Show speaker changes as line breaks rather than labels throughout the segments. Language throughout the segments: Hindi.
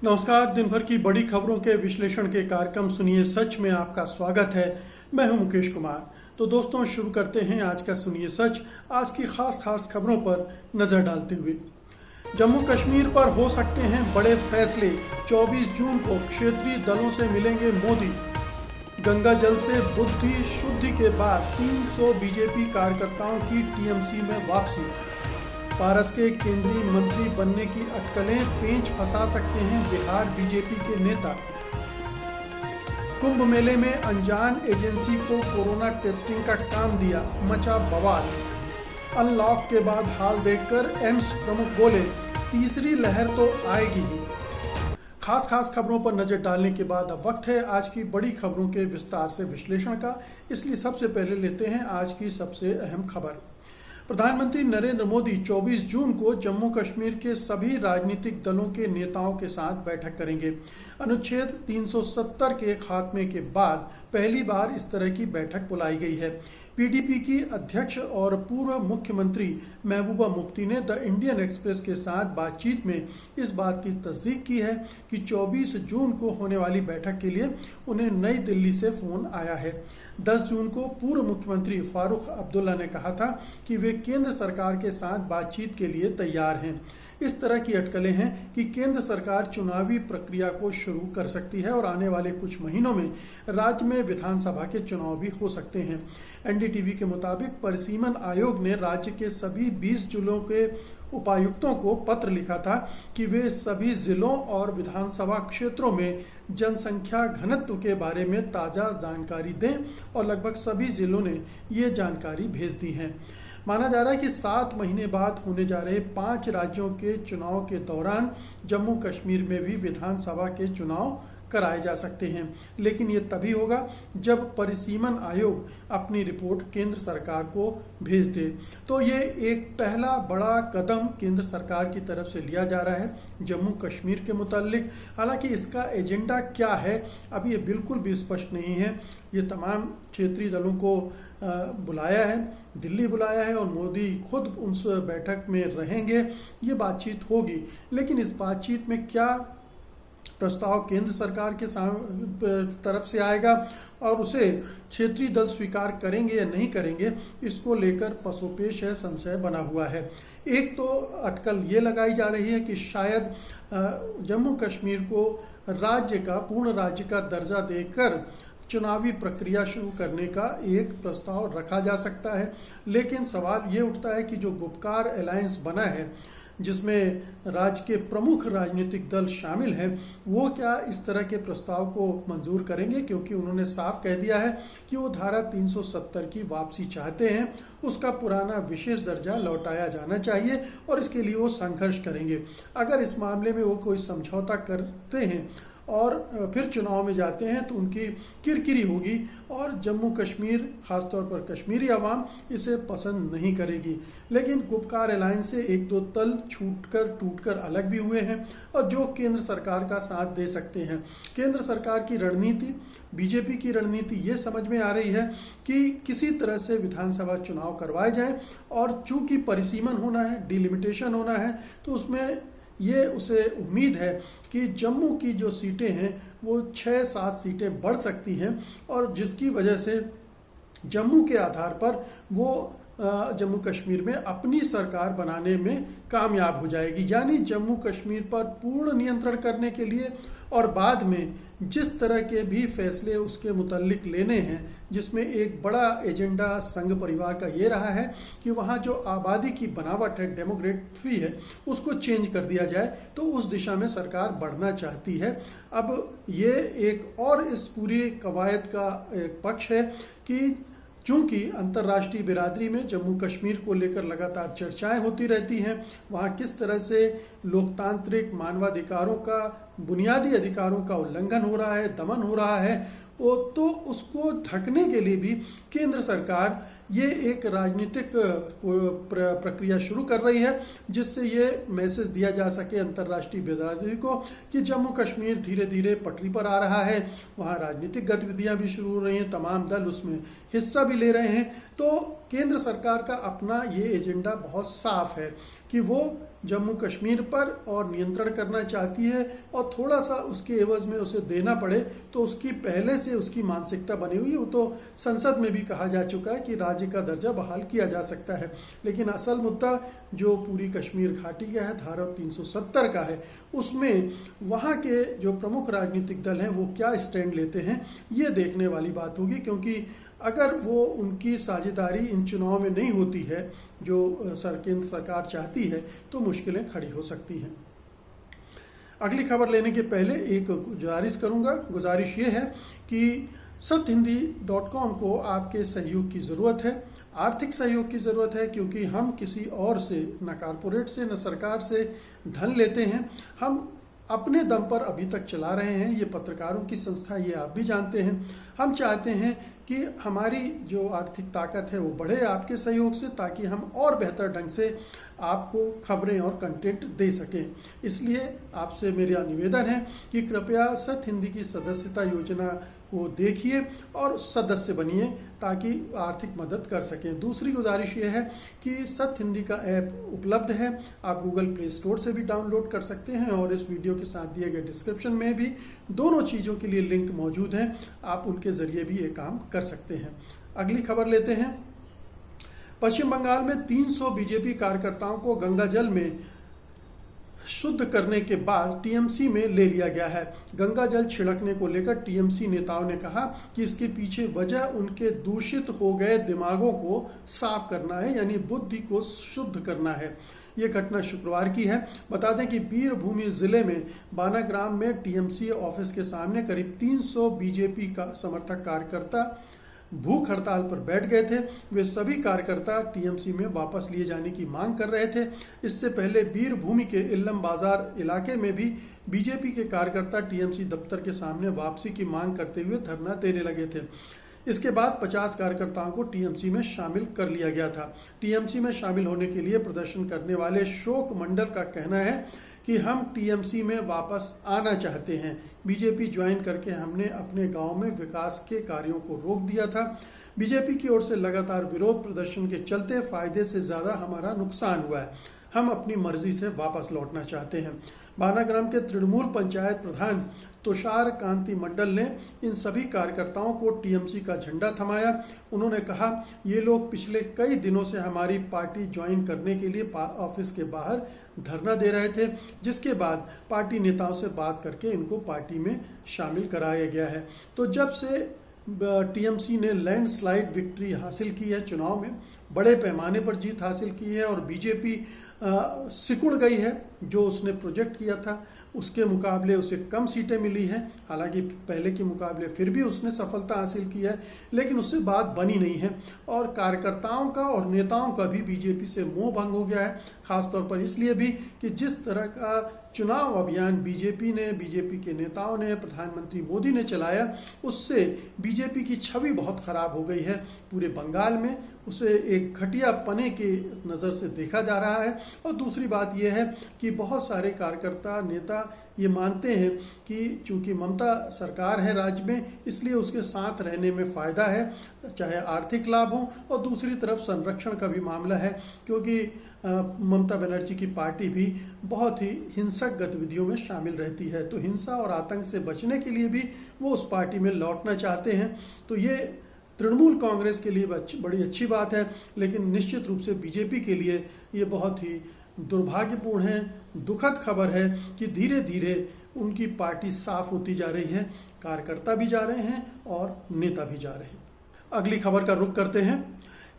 नमस्कार। दिन भर की बड़ी खबरों के विश्लेषण के कार्यक्रम सुनिए सच में आपका स्वागत है। मैं हूं मुकेश कुमार। तो दोस्तों, शुरू करते हैं आज का सुनिए सच। आज की खास खबरों पर नजर डालते हुए, जम्मू कश्मीर पर हो सकते हैं बड़े फैसले। 24 जून को क्षेत्रीय दलों से मिलेंगे मोदी। गंगा जल से बुद्धि शुद्धि के बाद 300 बीजेपी कार्यकर्ताओं की टीएमसी में वापसी। पारस के केंद्रीय मंत्री बनने की अटकलें पेंच फंसा सकते हैं बिहार बीजेपी के नेता। कुंभ मेले में अनजान एजेंसी को कोरोना टेस्टिंग का काम दिया, मचा बवाल। अनलॉक के बाद हाल देखकर एम्स प्रमुख बोले, तीसरी लहर तो आएगी ही। खास खबरों पर नजर डालने के बाद अब वक्त है आज की बड़ी खबरों के विस्तार से विश्लेषण का। इसलिए सबसे पहले लेते हैं आज की सबसे अहम खबर। प्रधानमंत्री नरेंद्र मोदी 24 जून को जम्मू कश्मीर के सभी राजनीतिक दलों के नेताओं के साथ बैठक करेंगे। अनुच्छेद 370 के खात्मे के बाद पहली बार इस तरह की बैठक बुलाई गई है। पीडीपी की अध्यक्ष और पूर्व मुख्यमंत्री महबूबा मुफ्ती ने द इंडियन एक्सप्रेस के साथ बातचीत में इस बात की तस्दीक की है कि 24 जून को होने वाली बैठक के लिए उन्हें नई दिल्ली से फोन आया है। 10 जून को पूर्व मुख्यमंत्री फारूक अब्दुल्ला ने कहा था कि वे केंद्र सरकार के साथ बातचीत के लिए तैयार हैं। इस तरह की अटकलें हैं कि केंद्र सरकार चुनावी प्रक्रिया को शुरू कर सकती है और आने वाले कुछ महीनों में राज्य में विधानसभा के चुनाव भी हो सकते हैं। एनडीटीवी के मुताबिक परिसीमन आयोग ने राज्य के सभी 20 जिलों के उपायुक्तों को पत्र लिखा था कि वे सभी जिलों और विधानसभा क्षेत्रों में जनसंख्या घनत्व के बारे में ताजा जानकारी दें और लगभग सभी जिलों ने ये जानकारी भेज दी है। माना जा रहा है कि 7 महीने बाद होने जा रहे 5 राज्यों के चुनाव के दौरान जम्मू कश्मीर में भी विधानसभा के चुनाव कराए जा सकते हैं, लेकिन ये तभी होगा जब परिसीमन आयोग अपनी रिपोर्ट केंद्र सरकार को भेज दे। तो ये एक पहला बड़ा कदम केंद्र सरकार की तरफ से लिया जा रहा है जम्मू कश्मीर के मुतालिक। हालांकि इसका एजेंडा क्या है अभी ये बिल्कुल भी स्पष्ट नहीं है। ये तमाम क्षेत्रीय दलों को बुलाया है, दिल्ली बुलाया है और मोदी खुद उस बैठक में रहेंगे। ये बातचीत होगी, लेकिन इस बातचीत में क्या प्रस्ताव केंद्र सरकार के तरफ से आएगा और उसे क्षेत्रीय दल स्वीकार करेंगे या नहीं करेंगे, इसको लेकर पसोपेश है, संशय बना हुआ है। एक तो अटकल ये लगाई जा रही है कि शायद जम्मू कश्मीर को पूर्ण राज्य का दर्जा देकर चुनावी प्रक्रिया शुरू करने का एक प्रस्ताव रखा जा सकता है। लेकिन सवाल ये उठता है कि जो गुपकार अलायंस बना है जिसमें राज्य के प्रमुख राजनीतिक दल शामिल हैं, वो क्या इस तरह के प्रस्ताव को मंजूर करेंगे, क्योंकि उन्होंने साफ कह दिया है कि वो धारा 370 की वापसी चाहते हैं। उसका पुराना विशेष दर्जा लौटाया जाना चाहिए और इसके लिए वो संघर्ष करेंगे। अगर इस मामले में वो कोई समझौता करते हैं और फिर चुनाव में जाते हैं तो उनकी किरकिरी होगी और जम्मू कश्मीर, खासतौर पर कश्मीरी अवाम इसे पसंद नहीं करेगी। लेकिन गुपकार अलायंस से 1-2 दल टूटकर अलग भी हुए हैं और जो केंद्र सरकार का साथ दे सकते हैं। केंद्र सरकार की रणनीति, बीजेपी की रणनीति ये समझ में आ रही है कि किसी तरह से विधानसभा चुनाव करवाए जाए और चूंकि परिसीमन होना है, डिलिमिटेशन होना है, तो उसमें ये उसे उम्मीद है कि जम्मू की जो सीटें हैं वो 6-7 सीटें बढ़ सकती हैं और जिसकी वजह से जम्मू के आधार पर वो जम्मू कश्मीर में अपनी सरकार बनाने में कामयाब हो जाएगी। यानी जम्मू कश्मीर पर पूर्ण नियंत्रण करने के लिए और बाद में जिस तरह के भी फैसले उसके मुतालिक लेने हैं, जिसमें एक बड़ा एजेंडा संघ परिवार का ये रहा है कि वहाँ जो आबादी की बनावट है, डेमोग्राफी है, उसको चेंज कर दिया जाए, तो उस दिशा में सरकार बढ़ना चाहती है। अब ये एक और इस पूरी कवायद का एक पक्ष है कि चूंकि अंतर्राष्ट्रीय बिरादरी में जम्मू कश्मीर को लेकर लगातार चर्चाएं होती रहती हैं, वहाँ किस तरह से लोकतांत्रिक मानवाधिकारों का, बुनियादी अधिकारों का उल्लंघन हो रहा है, दमन हो रहा है, तो उसको ढकने के लिए भी केंद्र सरकार ये एक राजनीतिक प्रक्रिया शुरू कर रही है, जिससे ये मैसेज दिया जा सके अंतर्राष्ट्रीय बिरादरी को कि जम्मू कश्मीर धीरे धीरे पटरी पर आ रहा है। वहाँ राजनीतिक गतिविधियां भी शुरू हो रही हैं, तमाम दल उसमें हिस्सा भी ले रहे हैं। तो केंद्र सरकार का अपना ये एजेंडा बहुत साफ है कि वो जम्मू कश्मीर पर और नियंत्रण करना चाहती है और थोड़ा सा उसके एवज में उसे देना पड़े तो उसकी पहले से उसकी मानसिकता बनी हुई है। वो तो संसद में भी कहा जा चुका है कि राज्य का दर्जा बहाल किया जा सकता है, लेकिन असल मुद्दा जो पूरी कश्मीर घाटी का है, धारा 370 का है, उसमें वहाँ के जो प्रमुख राजनीतिक दल हैं वो क्या स्टैंड लेते हैं, ये देखने वाली बात होगी। क्योंकि अगर वो उनकी साझेदारी इन चुनाव में नहीं होती है जो केंद्र सरकार चाहती है तो मुश्किलें खड़ी हो सकती हैं। अगली खबर लेने के पहले एक गुजारिश करूंगा। गुजारिश ये है कि सत्यहिंदी.com को आपके सहयोग की ज़रूरत है, आर्थिक सहयोग की ज़रूरत है, क्योंकि हम किसी और से, न कारपोरेट से न सरकार से धन लेते हैं। हम अपने दम पर अभी तक चला रहे हैं। ये पत्रकारों की संस्था, ये आप भी जानते हैं। हम चाहते हैं कि हमारी जो आर्थिक ताकत है वो बढ़े आपके सहयोग से, ताकि हम और बेहतर ढंग से आपको खबरें और कंटेंट दे सकें। इसलिए आपसे मेरा निवेदन है कि कृपया सत्य हिंदी की सदस्यता योजना को देखिए और सदस्य बनिए ताकि आर्थिक मदद कर सकें। दूसरी गुजारिश ये है कि सत्य हिंदी का ऐप उपलब्ध है, आप गूगल प्ले स्टोर से भी डाउनलोड कर सकते हैं और इस वीडियो के साथ दिए गए डिस्क्रिप्शन में भी दोनों चीज़ों के लिए लिंक मौजूद हैं, आप उनके जरिए भी ये काम कर सकते हैं। अगली खबर लेते हैं। पश्चिम बंगाल में 300 बीजेपी कार्यकर्ताओं को गंगा जल में शुद्ध करने के बाद टीएमसी में ले लिया गया है। गंगा जल छिड़कने को लेकर टीएमसी नेताओं ने कहा कि इसके पीछे वजह उनके दूषित हो गए दिमागों को साफ करना है, यानी बुद्धि को शुद्ध करना है। ये घटना शुक्रवार की है। बता दें कि बीरभूमि जिले में बानाग्राम में टीएमसी ऑफिस के सामने करीब 300 बीजेपी का समर्थक कार्यकर्ता भूख हड़ताल पर बैठ गए थे। वे सभी कार्यकर्ता टीएमसी में वापस लिए जाने की मांग कर रहे थे। इससे पहले बीरभूमि के इल्लम बाजार इलाके में भी बीजेपी के कार्यकर्ता टीएमसी दफ्तर के सामने वापसी की मांग करते हुए धरना देने लगे थे। इसके बाद 50 कार्यकर्ताओं को टीएमसी में शामिल कर लिया गया था। टीएमसी में शामिल होने के लिए प्रदर्शन करने वाले शोक मंडल का कहना है कि हम टीएमसी में वापस आना चाहते हैं। बीजेपी ज्वाइन करके हमने अपने गांव में विकास के कार्यों को रोक दिया था। बीजेपी की ओर से लगातार विरोध प्रदर्शन के चलते फायदे से ज्यादा हमारा नुकसान हुआ है। हम अपनी मर्जी से वापस लौटना चाहते हैं। बानाग्राम के तृणमूल पंचायत प्रधान तुषार कांति मंडल ने इन सभी कार्यकर्ताओं को टीएमसी का झंडा थमाया। उन्होंने कहा, ये लोग पिछले कई दिनों से हमारी पार्टी ज्वाइन करने के लिए ऑफिस के बाहर धरना दे रहे थे, जिसके बाद पार्टी नेताओं से बात करके इनको पार्टी में शामिल कराया गया है। तो जब से टीएमसी ने लैंडस्लाइड विक्ट्री हासिल की है, चुनाव में बड़े पैमाने पर जीत हासिल की है और बीजेपी सिकुड़ गई है। जो उसने प्रोजेक्ट किया था उसके मुकाबले उसे कम सीटें मिली हैं, हालांकि पहले के मुकाबले फिर भी उसने सफलता हासिल की है, लेकिन उससे बात बनी नहीं है। और कार्यकर्ताओं का और नेताओं का भी बीजेपी से मोह भंग हो गया है, खासतौर पर इसलिए भी कि जिस तरह का चुनाव अभियान बीजेपी के नेताओं ने, प्रधानमंत्री मोदी ने चलाया, उससे बीजेपी की छवि बहुत खराब हो गई है। पूरे बंगाल में उसे एक घटिया पने के नज़र से देखा जा रहा है। और दूसरी बात यह है कि बहुत सारे कार्यकर्ता नेता ये मानते हैं कि चूंकि ममता सरकार है राज्य में, इसलिए उसके साथ रहने में फ़ायदा है, चाहे आर्थिक लाभ हो और दूसरी तरफ संरक्षण का भी मामला है, क्योंकि ममता बनर्जी की पार्टी भी बहुत ही हिंसक गतिविधियों में शामिल रहती है। तो हिंसा और आतंक से बचने के लिए भी वो उस पार्टी में लौटना चाहते हैं। तो ये तृणमूल कांग्रेस के लिए बड़ी अच्छी बात है, लेकिन निश्चित रूप से बीजेपी के लिए ये बहुत ही दुर्भाग्यपूर्ण है, दुखद खबर है कि धीरे धीरे उनकी पार्टी साफ होती जा रही है, कार्यकर्ता भी जा रहे हैं और नेता भी जा रहे हैं। अगली खबर का रुख करते हैं।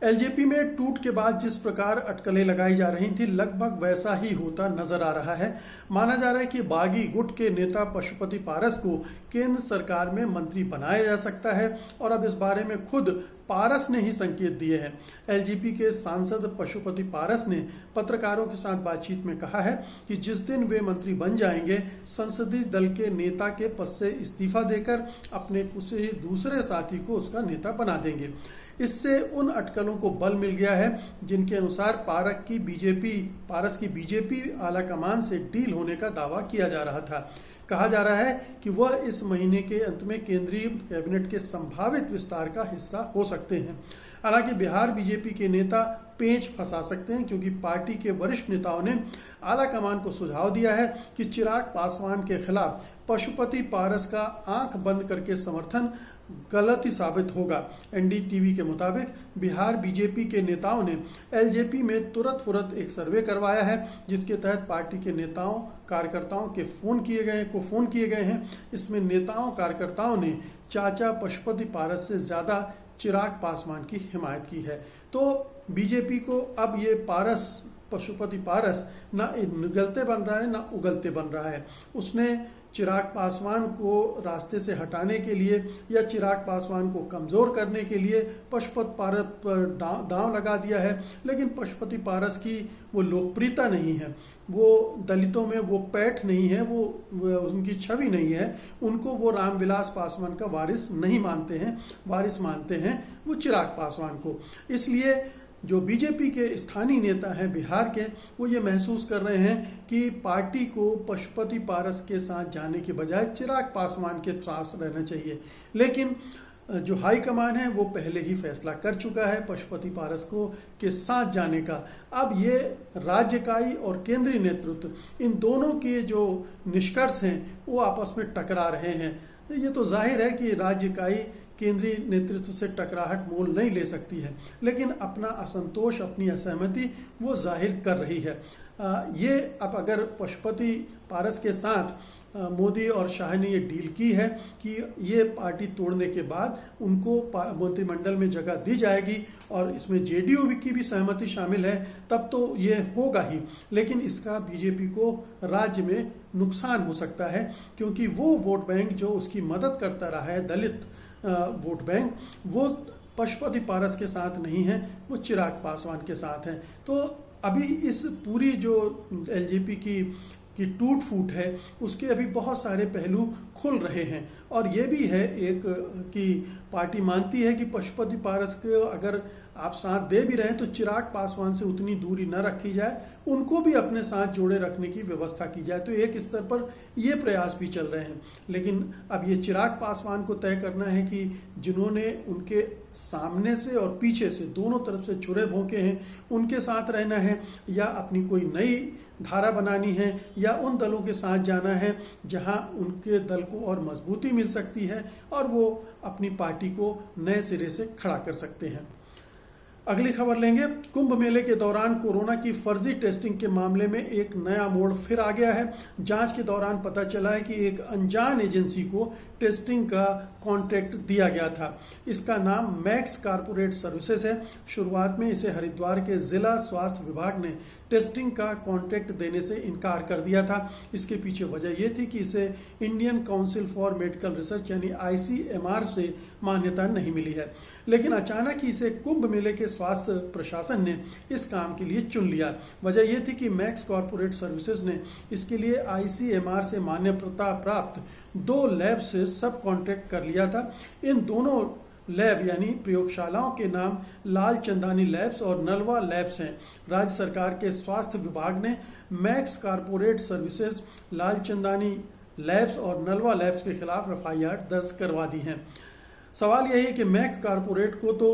एलजेपी में टूट के बाद जिस प्रकार अटकलें लगाई जा रही थी, लगभग वैसा ही होता नजर आ रहा है। माना जा रहा है कि बागी गुट के नेता पशुपति पारस को केंद्र सरकार में मंत्री बनाया जा सकता है और अब इस बारे में खुद पारस ने ही संकेत दिए हैं। एलजेपी के सांसद पशुपति पारस ने पत्रकारों के साथ बातचीत में कहा है कि जिस दिन वे मंत्री बन जाएंगे, संसदीय दल के नेता के पद से इस्तीफा देकर अपने किसी दूसरे साथी को उसका नेता बना देंगे। इससे उन अटकलों को बल मिल गया है जिनके अनुसार पारस की बीजेपी आलाकमान से डील होने का दावा किया जा रहा था। कहा जा रहा है कि वह इस महीने के अंत में केंद्रीय कैबिनेट के संभावित विस्तार का हिस्सा हो सकते हैं। हालांकि बिहार बीजेपी के नेता पेंच फंसा सकते हैं, क्योंकि पार्टी के वरिष्ठ नेताओं ने आला कमान को सुझाव दिया है कि चिराग पासवान के खिलाफ पशुपति पारस का आंख बंद करके समर्थन गलत ही साबित होगा। एनडीटीवी के मुताबिक बिहार बीजेपी के नेताओं ने एलजेपी में तुरंत एक सर्वे करवाया है, जिसके तहत पार्टी के नेताओं कार्यकर्ताओं के फोन किए गए हैं। इसमें नेताओं कार्यकर्ताओं ने चाचा पशुपति पारस से ज्यादा चिराग पासवान की हिमायत की है। तो बीजेपी को अब ये पशुपति पारस ना निगलते बन रहा है ना उगलते बन रहा है। उसने चिराग पासवान को रास्ते से हटाने के लिए या चिराग पासवान को कमजोर करने के लिए पशुपति पारस पर दांव लगा दिया है। लेकिन पशुपति पारस की वो लोकप्रियता नहीं है, वो दलितों में वो पैठ नहीं है, वो उनकी छवि नहीं है। उनको वो रामविलास पासवान का वारिस नहीं मानते हैं, वारिस मानते हैं वो चिराग पासवान को। इसलिए जो बीजेपी के स्थानीय नेता हैं बिहार के, वो ये महसूस कर रहे हैं कि पार्टी को पशुपति पारस के साथ जाने के बजाय चिराग पासवान के पास रहना चाहिए। लेकिन जो हाईकमान है वो पहले ही फैसला कर चुका है पशुपति पारस को के साथ जाने का। अब ये राज्य इकाई और केंद्रीय नेतृत्व, इन दोनों के जो निष्कर्ष हैं वो आपस में टकरा रहे हैं। ये तो जाहिर है कि राज्य इकाई केंद्रीय नेतृत्व से टकराहट मोल नहीं ले सकती है, लेकिन अपना असंतोष, अपनी असहमति वो जाहिर कर रही है। ये अब अगर पशुपति पारस के साथ मोदी और शाह ने ये डील की है कि ये पार्टी तोड़ने के बाद उनको मंत्रिमंडल में जगह दी जाएगी और इसमें जेडीयू की भी सहमति शामिल है, तब तो ये होगा ही। लेकिन इसका बीजेपी को राज्य में नुकसान हो सकता है, क्योंकि वो वोट बैंक जो उसकी मदद करता रहा है, दलित वोट बैंक, वो पशुपति पारस के साथ नहीं है, वो चिराग पासवान के साथ है। तो अभी इस पूरी जो एलजेपी की टूट फूट है, उसके अभी बहुत सारे पहलू खुल रहे हैं। और ये भी है एक कि पार्टी मानती है कि पशुपति पारस को अगर आप साथ दे भी रहे हैं तो चिराग पासवान से उतनी दूरी न रखी जाए, उनको भी अपने साथ जोड़े रखने की व्यवस्था की जाए। तो एक स्तर पर ये प्रयास भी चल रहे हैं। लेकिन अब ये चिराग पासवान को तय करना है कि जिन्होंने उनके सामने से और पीछे से दोनों तरफ से छुरे भोंके हैं, उनके साथ रहना है या अपनी कोई नई धारा बनानी है या उन दलों के साथ जाना है जहां उनके दल को और मजबूती मिल सकती है और वो अपनी पार्टी को नए सिरे से खड़ा कर सकते हैं। अगली खबर लेंगे। कुंभ मेले के दौरान कोरोना की फर्जी टेस्टिंग के मामले में एक नया मोड़ फिर आ गया है। जांच के दौरान पता चला है कि एक अनजान एजेंसी को टेस्टिंग का कॉन्ट्रैक्ट दिया गया था। इसका नाम मैक्स कॉर्पोरेट सर्विसेज है। शुरुआत में इसे हरिद्वार के जिला स्वास्थ्य विभाग ने टेस्टिंग का कॉन्ट्रैक्ट देने से इनकार कर दिया था। इसके पीछे वजह यह थी कि इसे Indian council for medical research यानी ICMR से मान्यता नहीं मिली है। लेकिन अचानक ही इसे कुंभ मेले के स्वास्थ्य प्रशासन ने इस काम के लिए चुन लिया। वजह यह थी कि मैक्स कॉर्पोरेट सर्विसेज ने इसके लिए ICMR से मान्यता प्राप्त 2 लैब से सब कॉन्ट्रैक्ट कर लिया था। इन दोनों लैब यानी प्रयोगशालाओं के नाम लाल चंदानी लैब्स और नलवा लैब्स हैं। राज्य सरकार के स्वास्थ्य विभाग ने मैक्स कॉर्पोरेट सर्विसेज, लाल चंदानी लैब्स और नलवा लैब्स के खिलाफ FIR दर्ज करवा दी है। सवाल यही है कि मैक्स कॉर्पोरेट को तो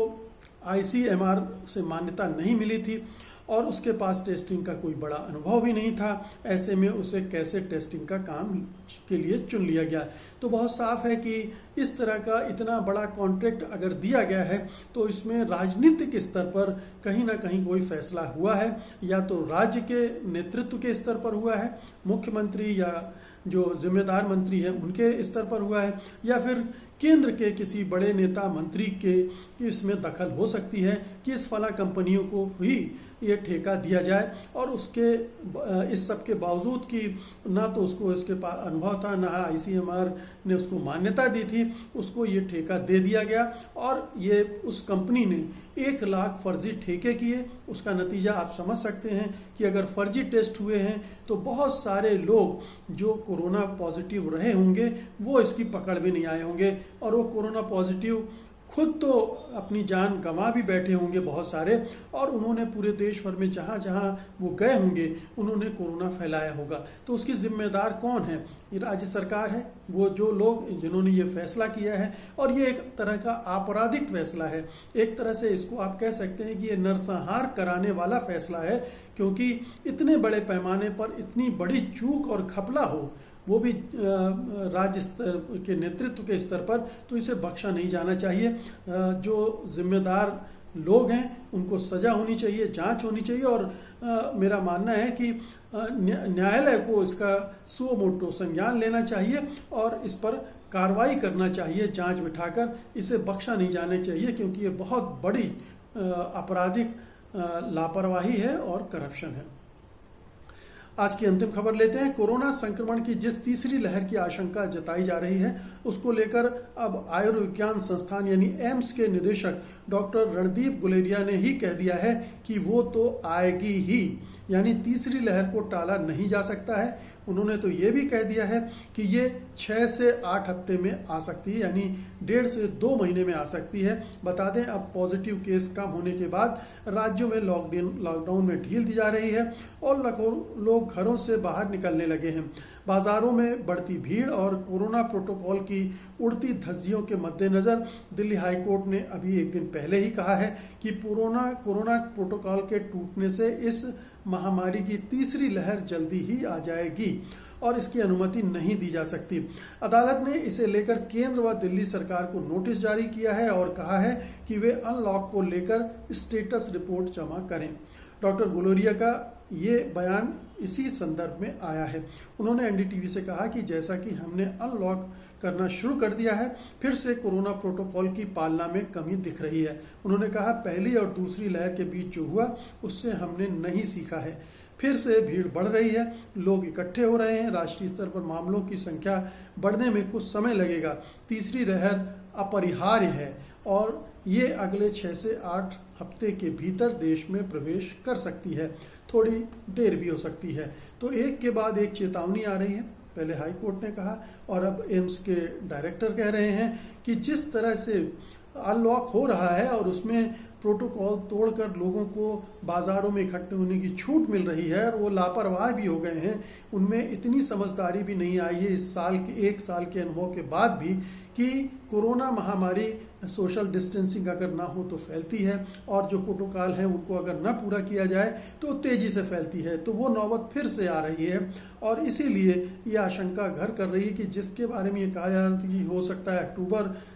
ICMR से मान्यता नहीं मिली थी और उसके पास टेस्टिंग का कोई बड़ा अनुभव भी नहीं था। ऐसे में उसे कैसे टेस्टिंग का काम के लिए चुन लिया गया। तो बहुत साफ है कि इस तरह का इतना बड़ा कॉन्ट्रैक्ट अगर दिया गया है तो इसमें राजनीतिक स्तर पर कहीं ना कहीं कोई फैसला हुआ है, या तो राज्य के नेतृत्व के स्तर पर हुआ है, मुख्यमंत्री या जो जिम्मेदार मंत्री है उनके स्तर पर हुआ है, या फिर केंद्र के किसी बड़े नेता मंत्री के इसमें दखल हो सकती है कि इस फला कंपनियों को ही ये ठेका दिया जाए। और उसके इस सब के बावजूद कि ना तो उसको इसके अनुभव था, ना ICMR ने उसको मान्यता दी थी, उसको ये ठेका दे दिया गया और ये उस कंपनी ने 1 लाख फर्जी ठेके किए। उसका नतीजा आप समझ सकते हैं कि अगर फर्जी टेस्ट हुए हैं तो बहुत सारे लोग जो कोरोना पॉजिटिव रहे होंगे वो इसकी पकड़ में नहीं आए होंगे और वो कोरोना पॉजिटिव खुद तो अपनी जान गंवा भी बैठे होंगे बहुत सारे, और उन्होंने पूरे देश भर में जहाँ जहाँ वो गए होंगे उन्होंने कोरोना फैलाया होगा। तो उसकी जिम्मेदार कौन है? ये राज्य सरकार है, वो जो लोग जिन्होंने ये फैसला किया है। और ये एक तरह का आपराधिक फैसला है, एक तरह से इसको आप कह सकते हैं कि ये नरसंहार कराने वाला फैसला है, क्योंकि इतने बड़े पैमाने पर इतनी बड़ी चूक और घपला हो, वो भी राज्य स्तर के नेतृत्व के स्तर पर, तो इसे बख्शा नहीं जाना चाहिए। जो जिम्मेदार लोग हैं उनको सजा होनी चाहिए, जांच होनी चाहिए। और मेरा मानना है कि न्यायालय को इसका सुओ मोटो संज्ञान लेना चाहिए और इस पर कार्रवाई करना चाहिए, जांच बिठाकर। इसे बख्शा नहीं जाना चाहिए, क्योंकि ये बहुत बड़ी आपराधिक लापरवाही है और करप्शन है। आज की अंतिम खबर लेते हैं। कोरोना संक्रमण की जिस तीसरी लहर की आशंका जताई जा रही है, उसको लेकर अब आयुर्विज्ञान संस्थान यानी एम्स के निदेशक डॉक्टर रणदीप गुलेरिया ने ही कह दिया है कि वो तो आएगी ही, यानी तीसरी लहर को टाला नहीं जा सकता है। उन्होंने तो ये भी कह दिया है कि ये 6 से 8 हफ्ते में आ सकती है, यानी 1.5 से 2 महीने में आ सकती है। बता दें, अब पॉजिटिव केस कम होने के बाद राज्यों में लॉकडाउन में ढील दी जा रही है और लोग घरों से बाहर निकलने लगे हैं। बाजारों में बढ़ती भीड़ और कोरोना प्रोटोकॉल की उड़ती धज्जियों के मद्देनजर दिल्ली हाईकोर्ट ने अभी एक दिन पहले ही कहा है कि कोरोना प्रोटोकॉल के टूटने से इस महामारी की तीसरी लहर जल्दी ही आ जाएगी और इसकी अनुमति नहीं दी जा सकती। अदालत ने इसे लेकर केंद्र व दिल्ली सरकार को नोटिस जारी किया है और कहा है कि वे अनलॉक को लेकर स्टेटस रिपोर्ट जमा करें। डॉक्टर गुलेरिया का ये बयान इसी संदर्भ में आया है। उन्होंने एनडीटीवी से कहा कि जैसा कि हमने अनलॉक करना शुरू कर दिया है, फिर से कोरोना प्रोटोकॉल की पालना में कमी दिख रही है। उन्होंने कहा, पहली और दूसरी लहर के बीच जो हुआ उससे हमने नहीं सीखा है। फिर से भीड़ बढ़ रही है, लोग इकट्ठे हो रहे हैं, राष्ट्रीय स्तर पर मामलों की संख्या बढ़ने में कुछ समय लगेगा। तीसरी लहर अपरिहार्य है और ये अगले 6 से 8 हफ्ते के भीतर देश में प्रवेश कर सकती है, थोड़ी देर भी हो सकती है। तो एक के बाद एक चेतावनी आ रही है। पहले हाई कोर्ट ने कहा और अब एम्स के डायरेक्टर कह रहे हैं कि जिस तरह से अनलॉक हो रहा है और उसमें प्रोटोकॉल तोड़कर लोगों को बाजारों में इकट्ठे होने की छूट मिल रही है और वो लापरवाह भी हो गए हैं, उनमें इतनी समझदारी भी नहीं आई है इस साल के 1 साल के अनुभव के बाद भी कि कोरोना महामारी सोशल डिस्टेंसिंग अगर ना हो तो फैलती है और जो प्रोटोकॉल है उनको अगर ना पूरा किया जाए तो तेजी से फैलती है। तो वो नौबत फिर से आ रही है और इसीलिए ये आशंका घर कर रही है कि जिसके बारे में ये कहा जा रहा था कि हो सकता है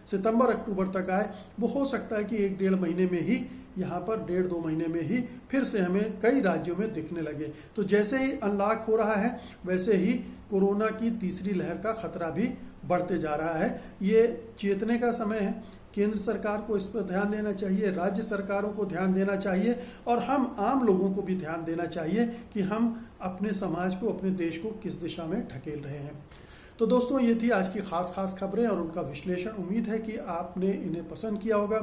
सितंबर अक्टूबर तक आए, वो हो सकता है कि 1-1.5 महीने में ही, यहाँ पर 1.5-2 महीने में ही फिर से हमें कई राज्यों में दिखने लगे। तो जैसे ही अनलॉक हो रहा है वैसे ही कोरोना की तीसरी लहर का खतरा भी बढ़ते जा रहा है। ये चेतने का समय है। केंद्र सरकार को इस पर ध्यान देना चाहिए, राज्य सरकारों को ध्यान देना चाहिए और हम आम लोगों को भी ध्यान देना चाहिए कि हम अपने समाज को, अपने देश को किस दिशा में ढकेल रहे हैं। तो दोस्तों, ये थी आज की खास खबरें और उनका विश्लेषण। उम्मीद है कि आपने इन्हें पसंद किया होगा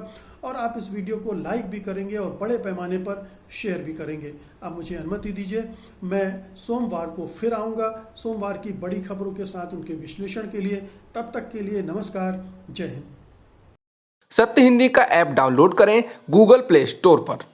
और आप इस वीडियो को लाइक भी करेंगे और बड़े पैमाने पर शेयर भी करेंगे। अब मुझे अनुमति दीजिए, मैं सोमवार को फिर आऊँगा सोमवार की बड़ी खबरों के साथ उनके विश्लेषण के लिए। तब तक के लिए नमस्कार, जय हिंद।
सत्य हिंदी का ऐप डाउनलोड करें गूगल प्ले स्टोर पर।